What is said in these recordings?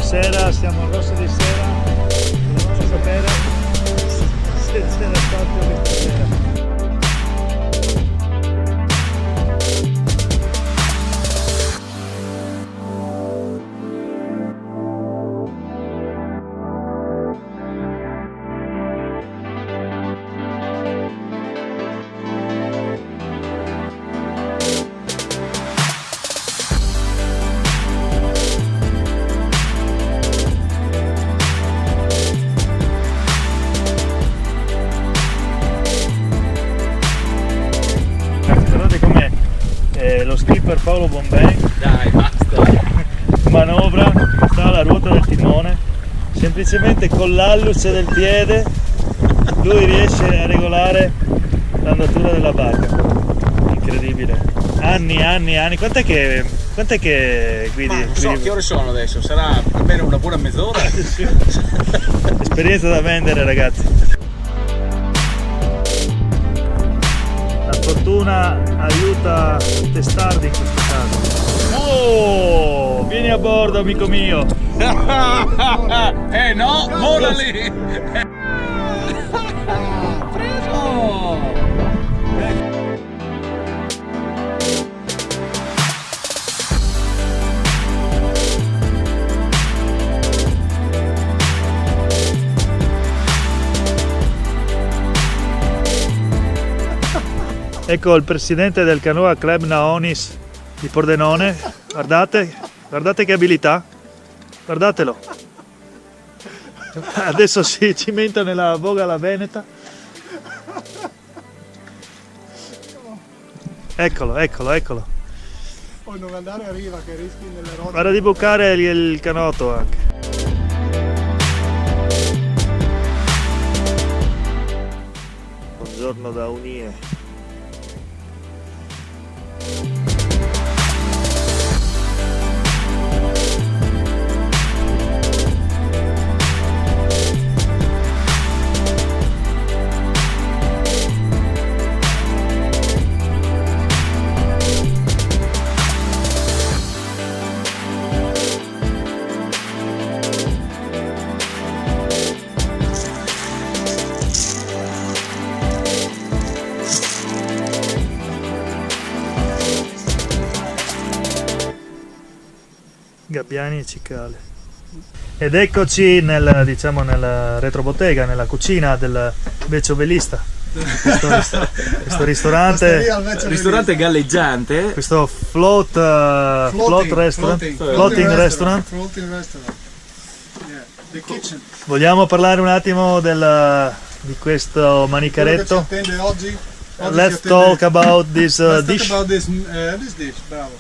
sera, siamo a Rosso di Sera, volevamo sapere se c'era spazio questa sera. Lo skipper Paolo Bombay, dai basta, manovra, sta alla ruota del timone, semplicemente con l'alluce del piede lui riesce a regolare l'andatura della barca. Incredibile, anni, quant'è che guidi? Ma non so che ore sono adesso, sarà almeno una buona mezz'ora. Esperienza da vendere, ragazzi. La fortuna aiuta i testardi in questo caso. Oh, vieni a bordo, amico mio. No, vola lì. Preso. Ecco il presidente del Canoa Club Naonis di Pordenone, guardate che abilità, guardatelo. Adesso si cimenta nella voga alla veneta. Eccolo. Poi non andare a riva che rischi nelle rocce. Guarda di bucare il canotto anche. Buongiorno da Unie. Gabbiani e cicale. Ed eccoci nel retrobottega, nella cucina del Beciovelista. Questo ristorante galleggiante, questo floating restaurant. Yeah, the kitchen. Vogliamo parlare un attimo di questo manicaretto? Quello che ci attende oggi Let's talk about this dish. This dish, bravo.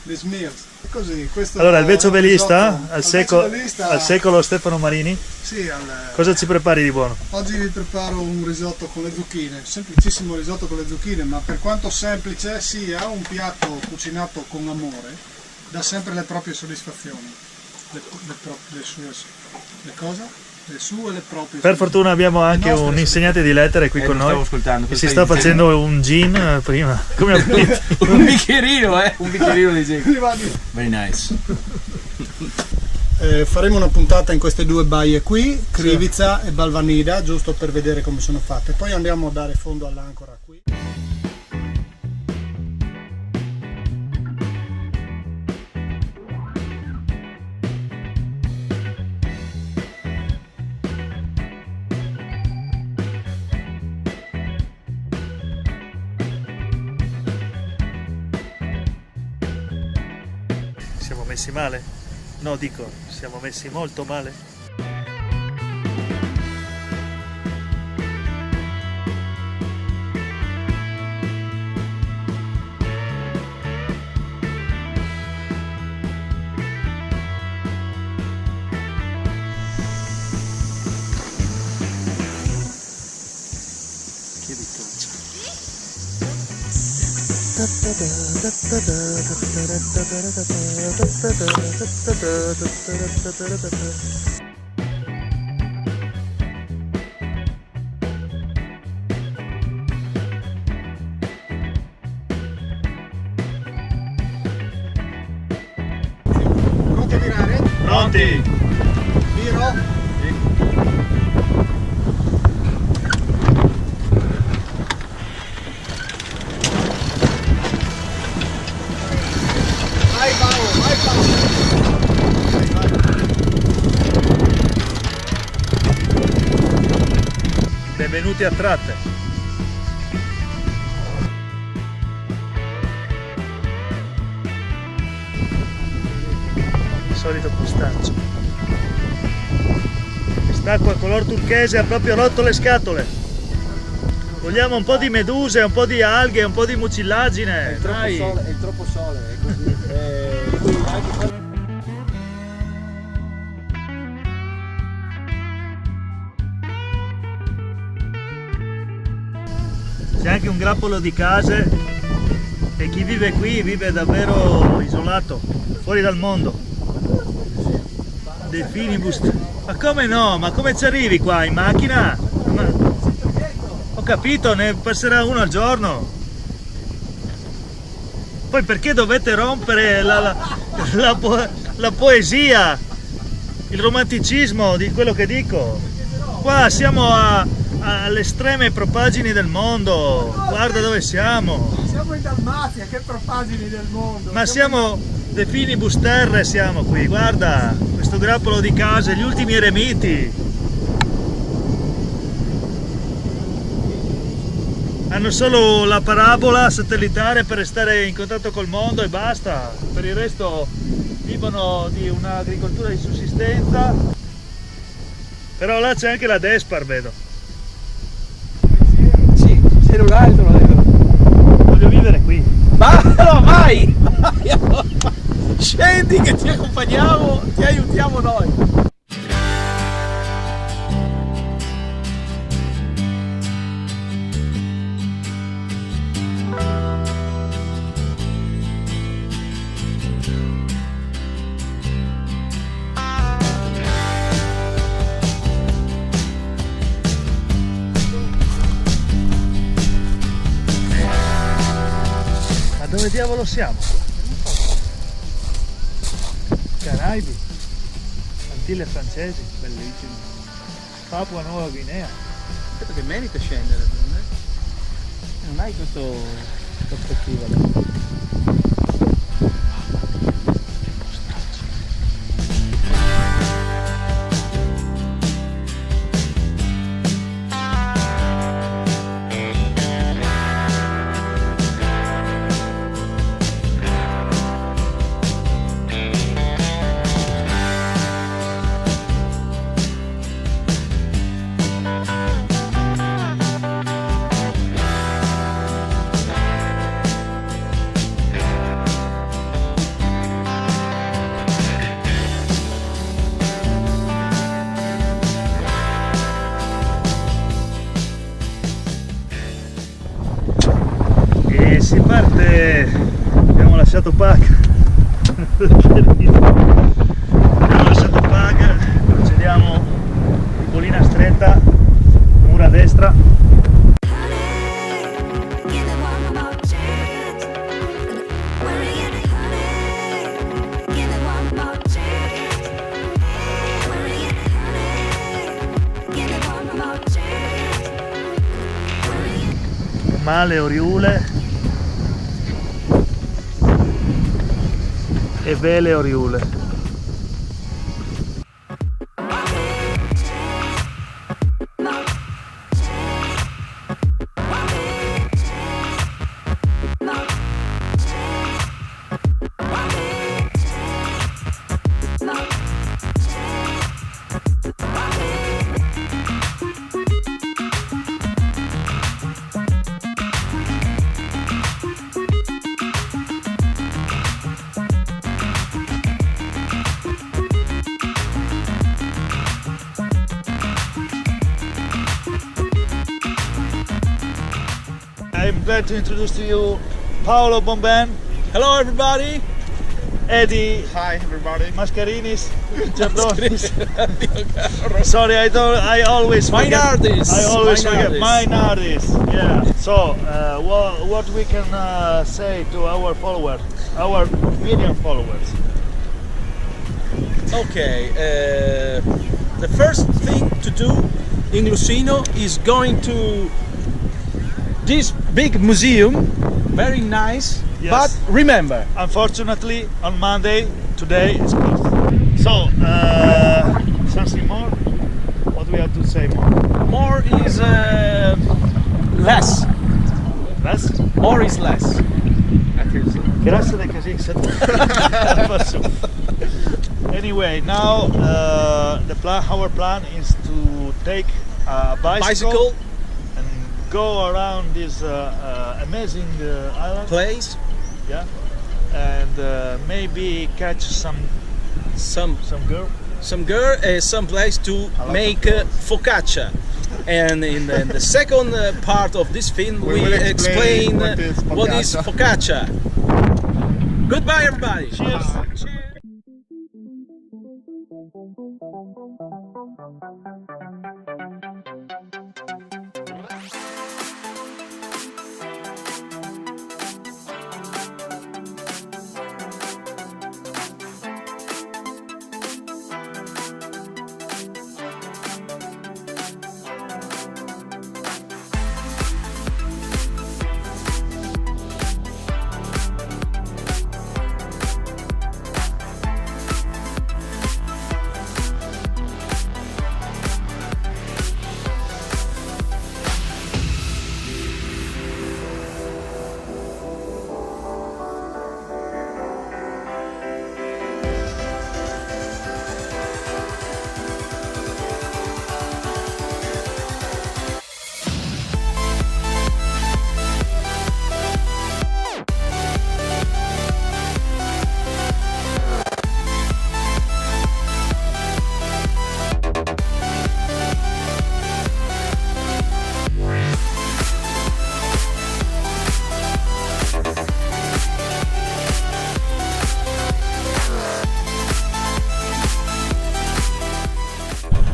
This meals. Così, allora, il Beciovelista al secolo Stefano Marini. Sì, cosa ci prepari di buono? Oggi vi preparo un risotto con le zucchine, semplicissimo risotto con le zucchine, ma per quanto semplice sia un piatto cucinato con amore, dà sempre le proprie soddisfazioni, le sue e le proprie. Per fortuna abbiamo anche un insegnante di lettere qui con noi che si sta facendo un gin prima. Come un bicchierino di gin. Very nice. Faremo una puntata in queste due baie qui, Krivica e Balvanida, giusto per vedere come sono fatte. Poi andiamo a dare fondo all'ancora qui. Siamo messi male? No, dico, siamo messi molto male. Che vitaccia. Pronti a virare? Pronti? Vai Paolo, vai Paolo. Benvenuti a Tratte. Il solito postaccio. Quest'acqua color turchese ha proprio rotto le scatole. Vogliamo un po' di meduse, un po' di alghe, un po' di mucillagine. Dai. È il troppo sole, è così. Lui anche C'è anche un grappolo di case e chi vive qui vive davvero isolato, fuori dal mondo. De finibus. Ma come no? Ma come ci arrivi qua in macchina? Ho capito, ne passerà uno al giorno. Poi perché dovete rompere la poesia, il romanticismo di quello che dico? Qua siamo alle estreme propagini del mondo, guarda dove siamo. Siamo in Dalmazia, che propagini del mondo. Ma siamo de finibus terre, siamo qui, guarda, questo grappolo di case, gli ultimi eremiti. Hanno solo la parabola satellitare per restare in contatto col mondo e basta, per il resto vivono di un'agricoltura di sussistenza. Però là c'è anche la Despar, vedo. sì, cellulare te lo vedo. Voglio vivere qui. Ma no, vai! Vai allora. Scendi che ti accompagniamo, ti aiutiamo noi. Ma dove diavolo siamo qua? Caraibi, Antille francesi, bellissimo. Papua Nuova Guinea. Aspetta che merita scendere, non hai questa prospettiva. E si parte, abbiamo lasciato Paga. Abbiamo lasciato Paga, procediamo di collina stretta, mura a destra. Male Oriule e Vele Oriule. I'm glad to introduce to you Paolo Bomben, Hello everybody! Eddie Hi everybody! Mascarinis, Giardonis. Sorry, I always forget. Mainardis. I always forget. Mainardis. Mainardis. Yeah. So, what we can say to our followers, our million followers? Ok, the first thing to do in Lucino is going to this big museum, very nice. Yes. But remember, Unfortunately, on Monday, today is closed. So, something more? What do we have to say more? more is less. Less? More is less. Grazie de così. Anyway, now our plan is to take a bicycle and go around this amazing island. Place, Yeah, and maybe catch some girl. some girl, some place to lot make of focaccia. And in the second part of this film, we will explain explain what is focaccia. Goodbye, everybody. Cheers.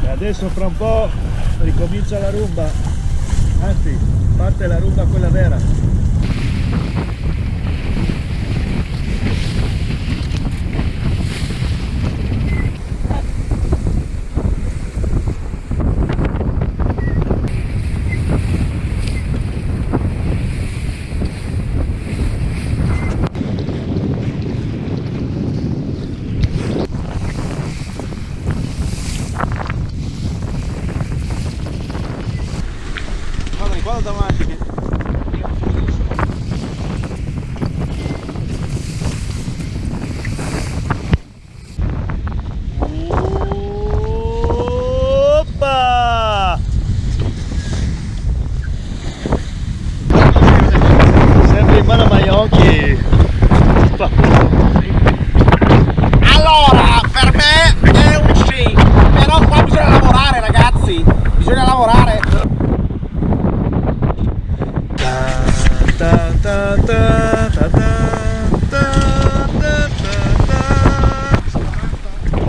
Adesso fra un po' ricomincia la rumba, anzi parte la rumba quella vera. Guarda davanti che Oppa! Sempre in mano a Maionchi. allora, per me è un sì, però qua bisogna lavorare, ragazzi, bisogna lavorare.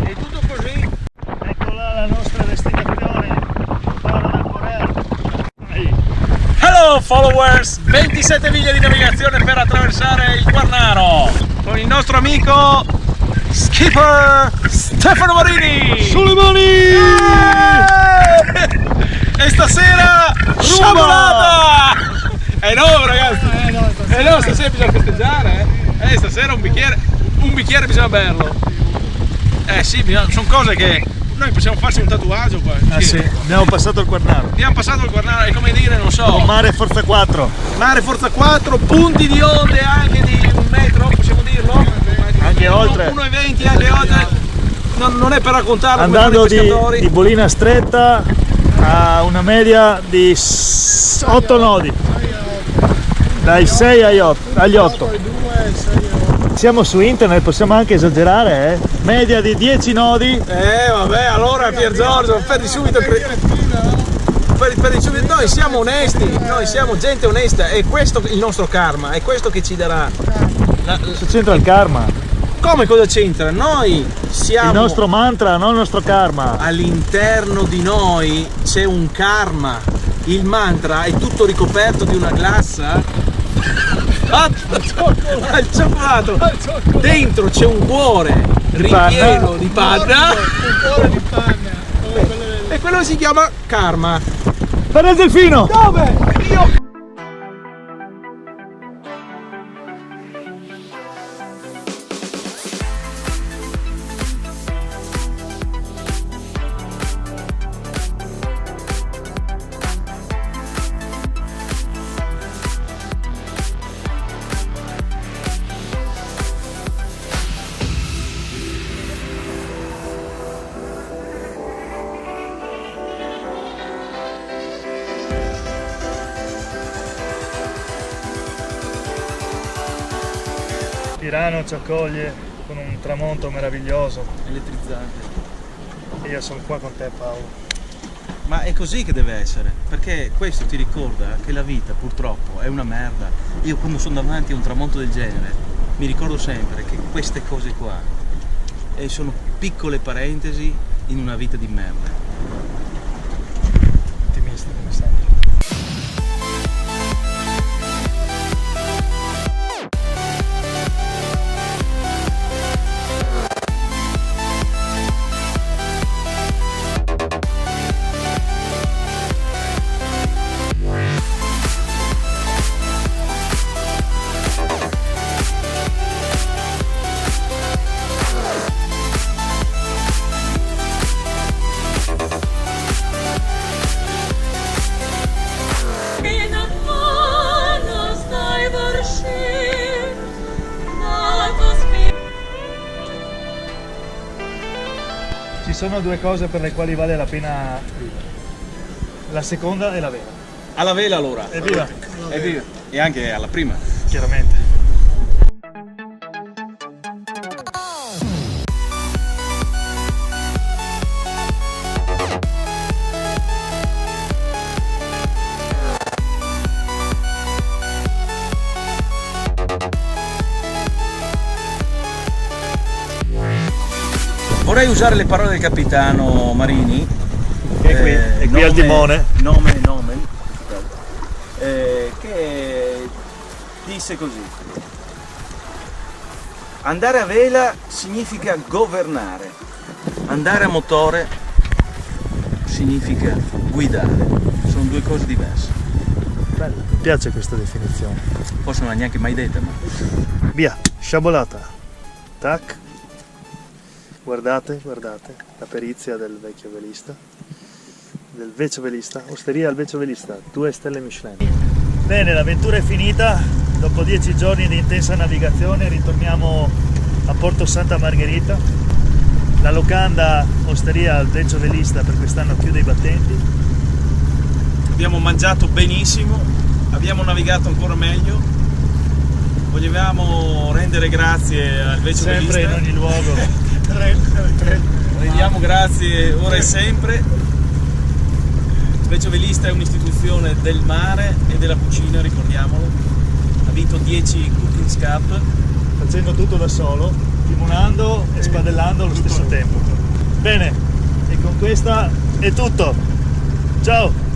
È tutto così. Eccola la nostra destinazione, Faro del Corea. Ehi. Hello followers, 27 miglia di navigazione per attraversare il Quarnaro con il nostro amico skipper Stefano Marini. Sulle mani! E stasera sciabolata! No ragazzi! No, stasera bisogna festeggiare, stasera un bicchiere bisogna berlo. Sì, sono cose che noi possiamo farci un tatuaggio qua. Ah sì, abbiamo passato il Quarnaro. Abbiamo passato il Quarnaro, è come dire, non so. Con Mare Forza 4. Mare Forza 4, punti di onde anche di un metro, possiamo dirlo? Anche oltre. 1,20 anche oltre. Non è per raccontarlo. Andando come fanno i pescatori. di bolina stretta a una media di 8 nodi. Dai 6 agli 8. Siamo su internet, possiamo anche esagerare, media di 10 nodi. Vabbè, allora Pier Giorgio, perdi subito noi siamo onesti, noi siamo gente onesta, e questo è il nostro karma, è questo che ci darà. Cosa c'entra il karma? Come cosa c'entra? Noi siamo. Il nostro mantra, non il nostro karma. All'interno di noi c'è un karma. Il mantra è tutto ricoperto di una glassa. Al cioccolato. Dentro c'è un cuore ripieno di panna. Un cuore di panna. quello si chiama karma. Fare il delfino! Dove? Io... Tirano ci accoglie con un tramonto meraviglioso Elettrizzante. e io sono qua con te, Paolo. Ma è così che deve essere, perché questo ti ricorda che la vita purtroppo è una merda. Io quando sono davanti a un tramonto del genere mi ricordo sempre che queste cose qua sono piccole parentesi in una vita di merda. Ottimista come sempre. Ci sono due cose per le quali vale la pena vivere. La seconda è la vera. Alla vela allora. Evviva! Evviva. E anche alla prima. Chiaramente. Vorrei usare le parole del capitano Marini, È qui al timone. Nomen, che disse così: andare a vela significa governare, andare a motore significa guidare, sono due cose diverse. Bello, mi piace questa definizione. Forse non l'ha neanche mai detta, ma Via, sciabolata. Tac. Guardate, guardate, la perizia del vecchio velista. Del vecchio velista, osteria al vecchio velista, 2 stelle Michelin. Bene, l'avventura è finita. Dopo 10 giorni di intensa navigazione ritorniamo a Porto Santa Margherita. La locanda osteria al vecchio velista per quest'anno chiude i battenti. abbiamo mangiato benissimo, abbiamo navigato ancora meglio. Volevamo rendere grazie al vecchio Sempre velista. in ogni luogo. Rendiamo grazie ora e sempre. Il Vecchio Velista è un'istituzione del mare e della cucina, ricordiamolo. Ha vinto 10 Cooking Cup. Facendo tutto da solo, timonando e spadellando allo stesso tempo. Bene, e con questa è tutto. Ciao!